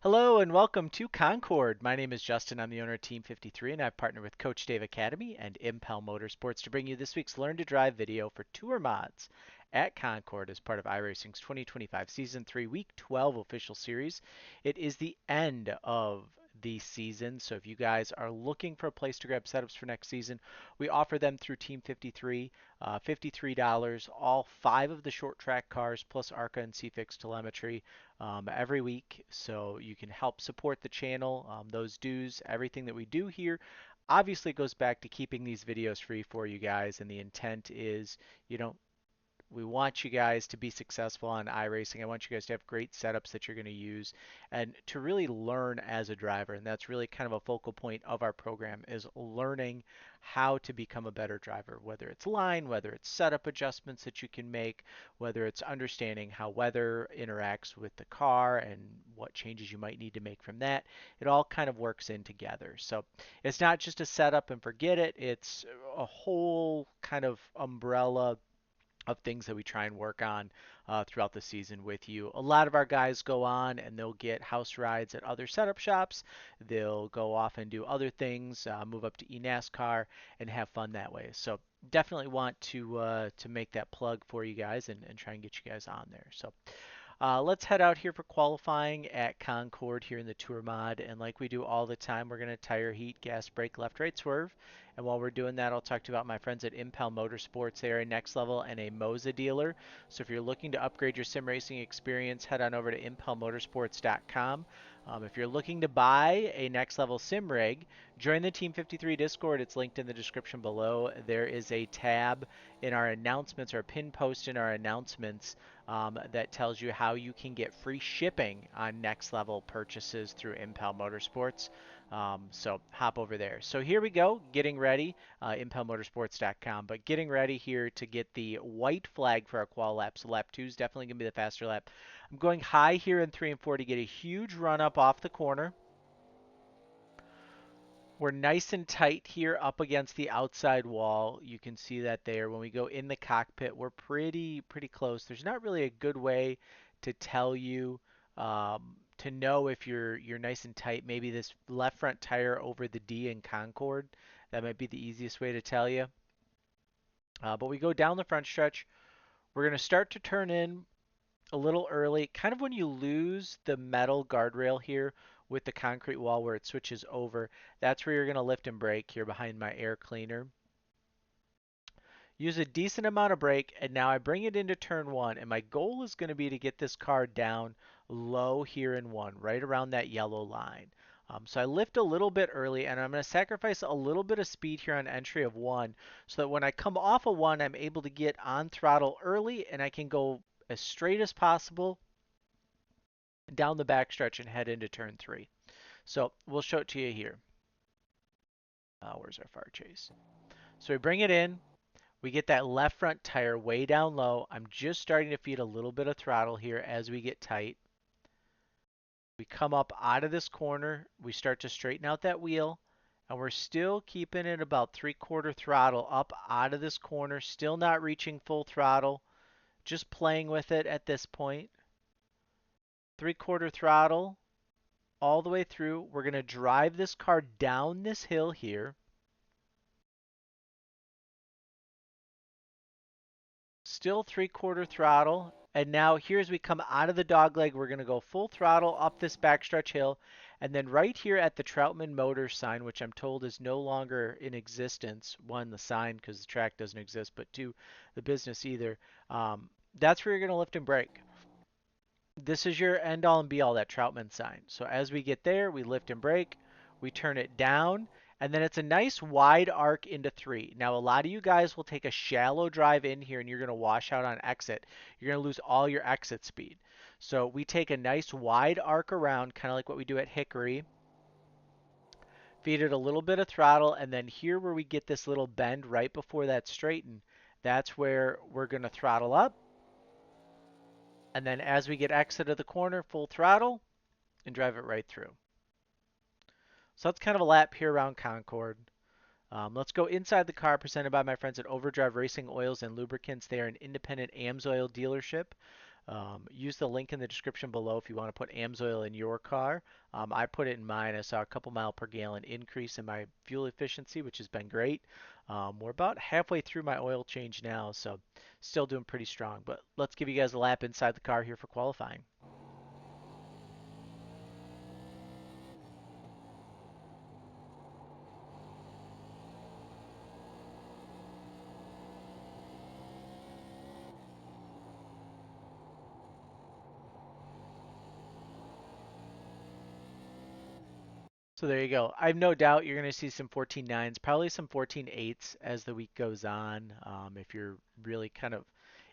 Hello and welcome to Concord. My name is Justin. I'm the owner of Team 53, and I've partnered with Coach Dave Academy and Impel Motorsports to bring you this week's Learn to Drive video for tour mods at Concord as part of iRacing's 2025 Season 3 Week 12 official series. It is the end of the season, so if you guys are looking for a place to grab setups for next season, we offer them through Team 53. $53, all 5 of the short track cars plus ARCA and CFIX telemetry every week, so you can help support the channel. Those dues, everything that we do here, obviously goes back to keeping these videos free for you guys, and the intent is, you know, we want you guys to be successful on iRacing. I want you guys to have great setups that you're going to use and to really learn as a driver. And that's really kind of a focal point of our program is learning how to become a better driver, whether it's line, whether it's setup adjustments that you can make, whether it's understanding how weather interacts with the car and what changes you might need to make from that. It all kind of works in together. So it's not just a setup and forget it. It's a whole kind of umbrella of things that we try and work on throughout the season with you. A lot of our guys go on and they'll get house rides at other setup shops. They'll go off and do other things, move up to eNASCAR, and have fun that way. So definitely want to make that plug for you guys and try and get you guys on there. So let's head out here for qualifying at Concord here in the Tour Mod. And like we do all the time, we're going to tire heat, gas, brake, left, right, swerve. And while we're doing that, I'll talk to you about my friends at Impel Motorsports. They are a next level and a Moza dealer. So if you're looking to upgrade your sim racing experience, head on over to impelmotorsports.com. If you're looking to buy a next level sim rig, join the Team 53 Discord. It's linked in the description below. There is a tab in our announcements or a pin post in our announcements that tells you how you can get free shipping on next level purchases through Impel Motorsports. So hop over there. So here we go, getting ready, impelmotorsports.com, but getting ready here to get the white flag for our qual lap. So lap 2 is definitely going to be the faster lap. I'm going high here in 3 and 4 to get a huge run up off the corner. We're nice and tight here up against the outside wall. You can see that there. When we go in the cockpit, we're pretty close. There's not really a good way to tell you to know if you're nice and tight. Maybe this left front tire over the D in Concord. That might be the easiest way to tell you. But we go down the front stretch. We're going to start to turn in a little early, kind of when you lose the metal guardrail here with the concrete wall where it switches over. That's where you're going to lift and brake here behind my air cleaner. Use a decent amount of brake, and now I bring it into turn 1, and my goal is going to be to get this car down low here in 1, right around that yellow line. So I lift a little bit early, and I'm going to sacrifice a little bit of speed here on entry of 1, so that when I come off of 1, I'm able to get on throttle early, and I can go as straight as possible down the backstretch and head into turn 3. So we'll show it to you here. Where's our far chase? So we bring it in. We get that left front tire way down low. I'm just starting to feed a little bit of throttle here as we get tight. We come up out of this corner. We start to straighten out that wheel. And we're still keeping it about 3/4 throttle up out of this corner. Still not reaching full throttle. Just playing with it at this point. 3/4 throttle all the way through. We're going to drive this car down this hill here. Still 3/4 throttle. And now here as we come out of the dogleg, we're going to go full throttle up this backstretch hill. And then right here at the Troutman Motors sign, which I'm told is no longer in existence, one, the sign because the track doesn't exist, but two, the business either, that's where you're going to lift and brake. This is your end all and be all, that Troutman sign. So as we get there, we lift and brake, we turn it down, and then it's a nice wide arc into 3. Now, a lot of you guys will take a shallow drive in here and you're going to wash out on exit. You're going to lose all your exit speed. So we take a nice wide arc around, kind of like what we do at Hickory. Feed it a little bit of throttle, and then here where we get this little bend right before that straighten, that's where we're going to throttle up. And then as we get exit of the corner, full throttle, and drive it right through. So that's kind of a lap here around Concord. Let's go inside the car, presented by my friends at Overdrive Racing Oils and Lubricants. They are an independent AMSOIL dealership. Use the link in the description below if you want to put AMSOIL in your car. I put it in mine. I saw a couple mile per gallon increase in my fuel efficiency, which has been great. We're about halfway through my oil change now, so still doing pretty strong. But let's give you guys a lap inside the car here for qualifying. So there you go. I've no doubt you're going to see some 14.9s, probably some 14.8s as the week goes on. If you're really kind of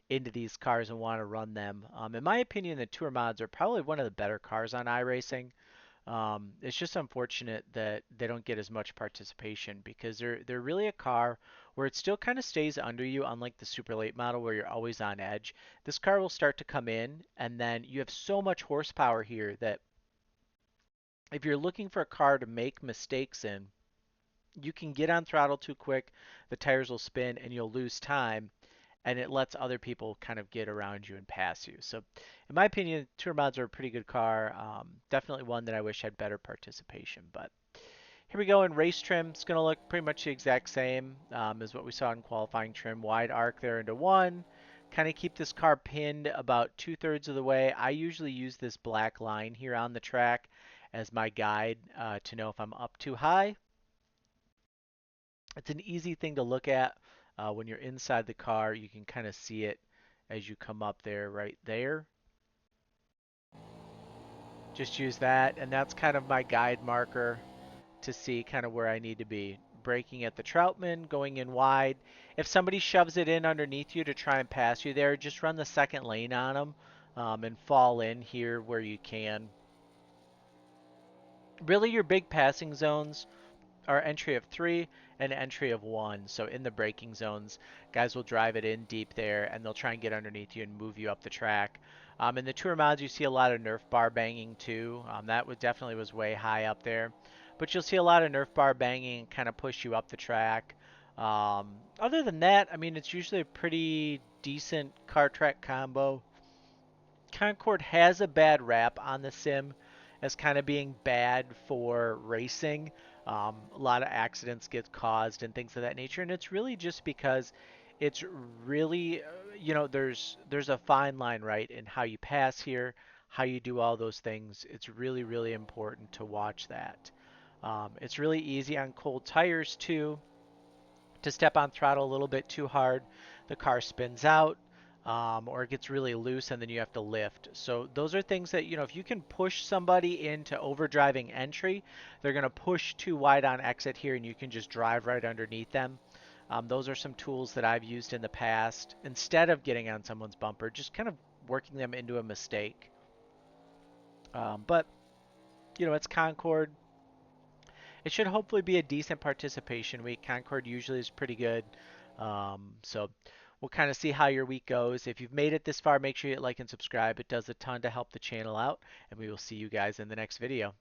into these cars and want to run them. In my opinion, the Tour mods are probably one of the better cars on iRacing. It's just unfortunate that they don't get as much participation because they're really a car where it still kind of stays under you, unlike the super late model where you're always on edge. This car will start to come in, and then you have so much horsepower here that if you're looking for a car to make mistakes in, you can get on throttle too quick, the tires will spin, and you'll lose time, and it lets other people kind of get around you and pass you. So, in my opinion, Tour mods are a pretty good car. Definitely one that I wish had better participation. But here we go in race trim. It's going to look pretty much the exact same as what we saw in qualifying trim. Wide arc there into one. Kind of keep this car pinned about 2/3 of the way. I usually use this black line here on the track as my guide to know if I'm up too high. It's an easy thing to look at when you're inside the car. You can kind of see it as you come up there, right there. Just use that, and that's kind of my guide marker to see kind of where I need to be. Braking at the Troutman, going in wide. If somebody shoves it in underneath you to try and pass you there, just run the second lane on them and fall in here where you can. Really, your big passing zones are entry of 3 and entry of 1. So in the braking zones, guys will drive it in deep there and they'll try and get underneath you and move you up the track. In the Tour mods, you see a lot of Nerf bar banging too. That was definitely was way high up there. But you'll see a lot of Nerf bar banging and kind of push you up the track. Other than that, I mean, it's usually a pretty decent car track combo. Concord has a bad rap on the sim as kind of being bad for racing. A lot of accidents get caused and things of that nature, and it's really just because it's really, there's a fine line, right, in how you pass here, how you do all those things. It's really, really important to watch that. It's really easy on cold tires too to step on throttle a little bit too hard, the car spins out, or it gets really loose and then you have to lift. So those are things that, if you can push somebody into overdriving entry, they're going to push too wide on exit here and you can just drive right underneath them. Those are some tools that I've used in the past. Instead of getting on someone's bumper, just kind of working them into a mistake. But, it's Concord. It should hopefully be a decent participation week. Concord usually is pretty good. So we'll kind of see how your week goes. If you've made it this far, make sure you hit like and subscribe. It does a ton to help the channel out. And we will see you guys in the next video.